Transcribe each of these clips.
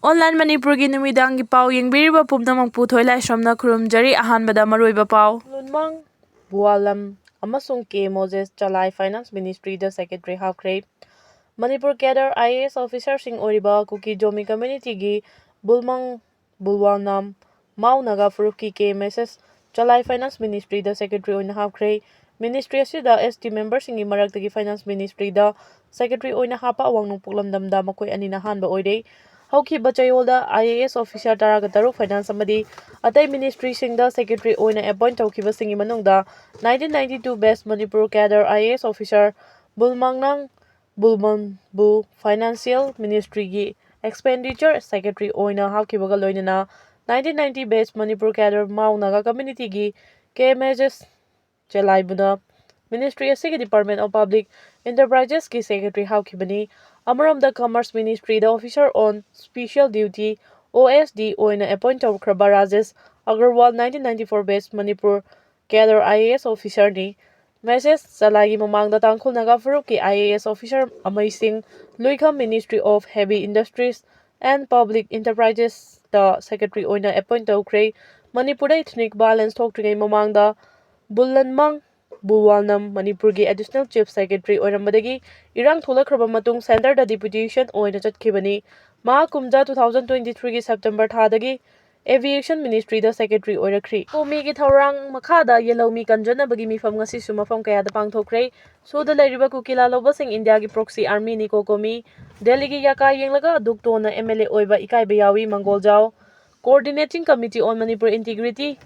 Online Manipuri numidangi pau yengbiriba pumnamang puthoi laisramna khurumjari ahanbada maroiba pau. Lunmang Bualam amasung K Moses Chalai Finance Ministry da Secretary Hapkre Manipur Cadre IAS Officer sing oriba Kuki Jomi Community gi Bulmang Bulwanam Maunaga Furuki K Mrs Chalai Finance Ministry da Secretary oina hapkre Ministry asida ST members singi maraktagi Finance Ministry da Secretary oina hapa awang puklamdamda makoi anina hanba oire Hauki Bachayolda IAS Officer Taragataruk Finance Amadi Atay Ministry Singda Secretary Oina appoint Taukiba Singi Manungda 1992 Best Manipur Cadre IAS Officer Bulmangnang Bulmanbu Financial Ministry Gi Expenditure Secretary Oina Haukibaga Loinana 1990 Best Manipur Cadre Maunaga Community Gi KMHS Chelaibuna Ministry Asigi Department of Public Enterprises Ki Secretary Haukibani Amaramda Commerce Ministry the Officer on Special Duty OSD Oina appoint Kraba Rajesh Agarwal 1994 Best Manipur Cadre IAS Officer ni Message Salagi Mamangda Tangkul Naga Furuki IAS Officer Amazing Luikam Ministry of Heavy Industries and Public Enterprises the Secretary Oina appoint Kray Manipur Ethnic Balance Talk to Mamangda Bullanmang Bulwanam Manipurgi Additional Chief Secretary Oiramadagi Irang Thulakraba Matung Center the Deputation Oina Chatkibani Ma Kumja 2023 September Thadagi Aviation Ministry the Secretary Oirakri Komi gi Thorang Makada Yellow Mi Kanjana Bagi Mi Fam Ngasi Suma Fam Kaya the Pangthokre so the Lariba Kukila Lobasing India gi Proxy Army ni Kokomi Delhi gi Yaka Yenglaga Duktona MLA Oiba Ikai Bayawi Mangoljao Coordinating Committee on Manipur Integrity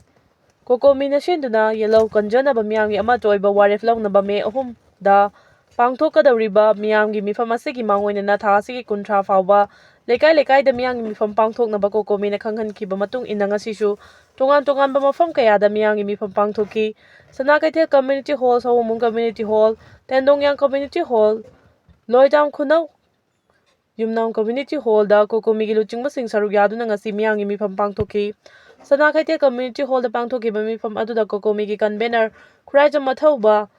Kokomi na sinduna yellow kanjana ba miyamgi ama toiba wareflaw na ba me ahum da pangthokadawriba miyamgi mifam asigi mangoina na tha asigi kunthra fawba lekai da miyamgi mifam pangthoknaba kokomi na khanghankiba matung ina ngasisu tongan ba mafam kaya da miyamgi mifam pangthoki Sanakaithel Community Hall Sawamung Community Hall Tendongyang Community Hall Loidam Khunau Yumnam Community Hall da kokomi gi luchingba sing saruk yaduna ngasi miyamgi mifam pangthoki Sanakaithel Community Hall the Pangthokiba Mifam Aduda Kokomi gi convener Khuraija Mathauba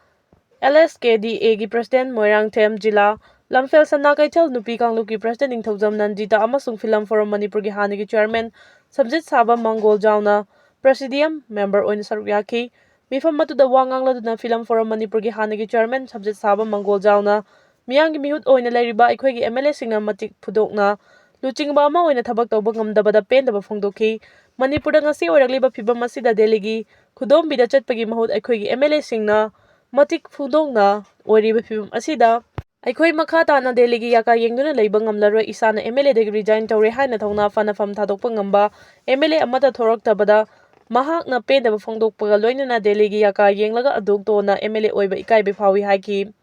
LSKDA gi President Moirang Them Jila Lamfel Sanakaithel Nupi Kanglup gi President Ningthaujam Nanjita amasung Film Forum Manipur gi Hana gi Chairman Samjit Saba Mangol Jauna Presidium Member oina saruk yaki Mifam Aduda Wangangladuna Film Forum Manipur gi Hana gi Chairman Samjit Saba Mangol Jauna Miyang gi mihut oina lairiba aikhoi gi MLA singna matik phudokna luchingba ama oina thabak tawba ngamdabada pendaba phongdoki Manipur ngasi oiragliba phibam asida Delhi Khudombida chatpagi mahut aikhoi gi MLA singna matik phudongna oiriba phibam asida aikhoi makha tana Delhi gi yaka yengduna leiba ngamlaroi isana MLA degi resign tawre haina thongna fana fam thadokpa ngamba MLA amata thoraktabada mahakna pendaba phongdokpaga loinana Delhi gi yaka yenglaga adogtona MLA oiba ikaibe phawi haiki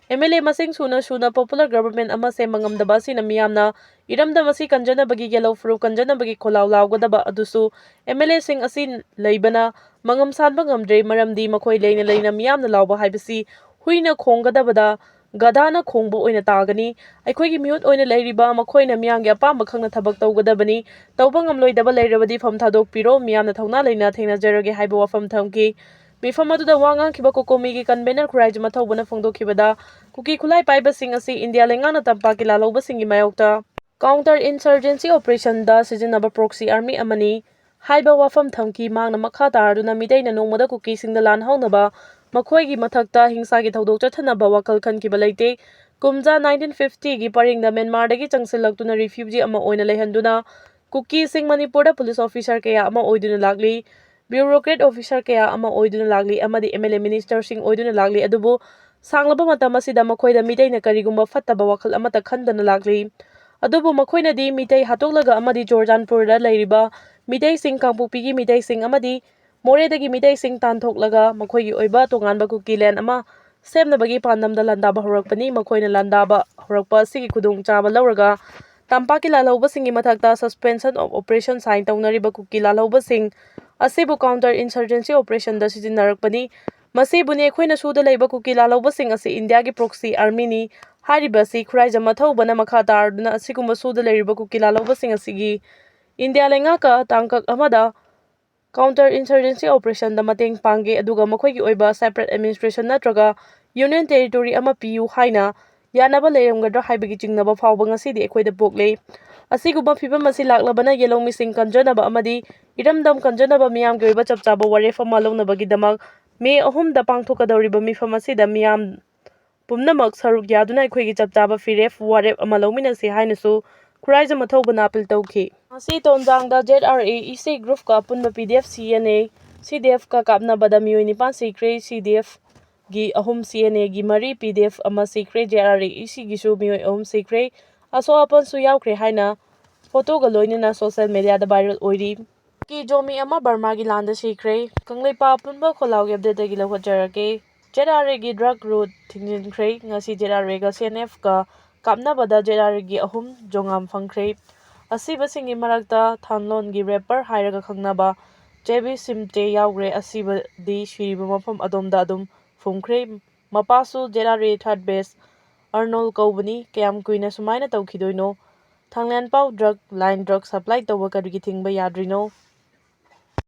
MLA masing suna popular government ama sema ngamdaba sina miyamna iramda masi kanjana bagi yellow fruit kanjana bagi kholaw lawgadaba adusu MLA sing asin leibana mangam sanba ngamdre maramdi makhoi leina miyamna lawba haibasi huina khonggadabada gadana khongbu oina tagani aikhoi gi mihut oina leiriba makhoina miyamgi apamba khangna thabak tawgadabani tawba ngamloidaba leirabadi fam thadok piro miyamna thongna leina thengna jarage haiba wafam thamki Mifam aduda wangang kiba kokomi gi convener Khuraija Mathauba phongdokhibada Kuki Khulai paiba sing asi India lengana tampaki lalauba singi mayokta counter insurgency operation da sizinaba proxy army amani haiba wafam thamki mangna makha taraduna midaina nongmada kuki singda lan haunaba makhoi gi mathakta hingsa gi thodok chathanaba wakal khankiba leite kumja 1950 gi paringda Myanmar dagi changsilaktuna refugee ama oina lehanduna kuki sing Manipur da police officer kaya ama oiduna lagli bureaucrat officer kaya ama oiduna lagli amadi MLA minister sing oiduna lagli adubu sanglaba matam asida makoida midaina karigumba fattaba wakal amata khandana lagli adubu makoina di midai hatoklaga amadi Jordanpur da leiriba midai sing kangpupi gi midai sing amadi more dagi midai sing tanthok makoi gi oiba tonganba kuki land ama semnabagi pandamda landaba horakpani makoina landaba horakpa sigi khudong chaba lauraga tampaki lalauba singi mathakta suspension of operation sign taunariba kuki lalauba sing asibu counter insurgency operation da sijinarakpani Masibune khoina suda leiba kuki lalauba sing asi India gi proxy army ni hariba si Khuraija Mathauba makha tarduna asigumba suda leiba kuki lalauba sing asigi India lenga ka tangkak amada counter insurgency operation da mateng pangge aduga makhoi gi oiba separate administration natraga union territory ama piu haina ꯌꯥꯅꯕ ꯂꯩꯔꯝꯒꯗ꯭ꯔꯥ ꯍꯥꯏꯕꯒꯤ ꯆꯤꯡꯅꯕ ꯐꯥꯎꯕ ꯉꯁꯤꯗꯤ ꯑꯩꯈꯣꯏꯗ ꯄꯣꯛꯂꯦ꯫ ꯑꯁꯤꯒꯨꯝꯕ ꯐꯤꯚꯝ ꯑꯁꯤ ꯂꯥꯛꯂꯕꯅ ꯌꯦꯜꯍꯧꯃꯤꯁꯤꯡ ꯀꯟꯖꯅꯕ ꯑꯃꯗꯤ ꯏꯔꯝꯗꯝ ꯀꯟꯖꯅꯕ ꯃꯤꯌꯥꯝꯒꯤ ꯑꯣꯏꯕ ꯆꯞ ꯆꯥꯕ ꯋꯥꯔꯦꯞ ꯑꯃ ꯂꯧꯅꯕꯒꯤꯗꯃꯛ ꯃꯦ 3ꯗ ꯄꯥꯡꯊꯣꯛꯀꯗꯧꯔꯤꯕ ꯃꯤꯐꯝ ꯑꯁꯤꯗ ꯃꯤꯌꯥꯝ ꯄꯨꯝꯅꯃꯛ ꯁꯔꯨꯛ ꯌꯥꯗꯨꯅ ꯑꯩꯈꯣꯏꯒꯤ ꯆꯞ ꯆꯥꯕ ꯋꯥꯔꯦꯞ ꯑꯃ ꯂꯧꯃꯤꯟꯅꯁꯤ ꯍꯥꯏꯅꯁꯨ ꯈꯨꯔꯥꯏꯖꯝ ꯑꯊꯧꯕꯅ ꯑꯄꯤꯜ ꯇꯧꯈꯤ꯫ ꯉꯁꯤ ꯇꯣꯟꯖꯥꯡꯗ ZRA-EC ꯒ꯭ꯔꯨꯞꯀ ꯑꯄꯨꯟꯕ PDF Cna Cdf ꯀꯥꯞꯅꯕꯗ ꯃꯤꯑꯣꯏ 9 ꯁꯤꯈ꯭ꯔꯦ, Cdf ꯒꯤ 3, Cna ꯒꯤ 4, PDF ꯑꯃ ꯁꯤꯈ꯭ꯔꯦ, ZRA-EC ꯒꯤꯁꯨ ꯃꯤꯑꯣꯏ 3 ꯁꯤꯈ꯭ꯔꯦ, ꯑꯁꯣꯛ-ꯑꯄꯟꯁꯨ ꯌꯥꯎꯈ꯭ꯔꯦ ꯍꯥꯏꯅ ꯐꯣꯇꯣꯒ ꯂꯣꯏꯅꯅ ꯁꯣꯁꯤꯌꯦꯜ ꯃꯤꯗꯤꯌꯥꯗ ꯚꯥꯏꯔꯦꯜ ꯑꯣꯏꯔꯤ꯫ ꯖꯣꯃꯤ ꯑꯃ ꯕꯔꯃꯥꯒꯤ ꯂꯥꯟꯗ ꯁꯤꯈ꯭ꯔꯦ꯫ ꯀꯪꯂꯩꯄꯥꯛ ꯑꯄꯨꯟꯕ ꯈꯣꯜꯂꯥꯎꯒꯤ ꯑꯞꯗꯦꯠꯇꯒꯤ ꯂꯧꯈꯠꯆꯔꯛꯀꯦ꯫ ZRA ꯒꯤ ꯗ꯭ꯔꯒ ꯔꯨꯠ ꯊꯤꯡꯖꯤꯟꯈ꯭ꯔꯦ꯫ ꯉꯁꯤ ZRA ꯒ CNF-ꯒ ꯀꯥꯞꯅꯕꯗ ZRA ꯒꯤ 3 ꯖꯣꯉꯥꯝ ꯐꯪꯈ꯭ꯔꯦ꯫ ꯑꯁꯤꯕꯁꯤꯡꯒꯤ ꯃꯔꯛꯇ ꯊꯥꯟꯂꯣꯟꯒꯤ ꯔꯦꯄꯔ ꯍꯥꯏꯔꯒ ꯈꯪꯅꯕ ꯆꯦꯕꯤ ꯁꯤꯝꯇꯦ ꯌꯥꯎꯈ꯭ꯔꯦ꯫ ꯑꯁꯤꯕꯗꯤ ꯁꯤꯔꯤꯕ ꯃꯐꯝ ꯑꯗꯣꯝꯗ ꯑꯗꯨꯝ ꯐꯨꯝꯈ꯭ꯔꯦ꯫ ꯃꯄꯥꯁꯨ ZRA 3rd Base ꯑꯔꯅꯣꯜ ꯀꯧꯕꯅꯤ꯫ ꯀꯌꯥꯝ ꯀꯨꯏꯅ ꯁꯨꯃꯥꯏꯅ ꯇꯧꯈꯤꯗꯣꯏꯅꯣ? ꯊꯥꯡꯂꯦꯟꯄꯥꯎ ꯗ꯭ꯔꯒ ꯂꯥꯏꯟ ꯗ꯭ꯔꯒ ꯁꯄ꯭ꯂꯥꯏ ꯇꯧꯕ ꯀꯔꯤꯒꯤ ꯊꯤꯡꯕ ꯌꯥꯗ꯭ꯔꯤꯅꯣ?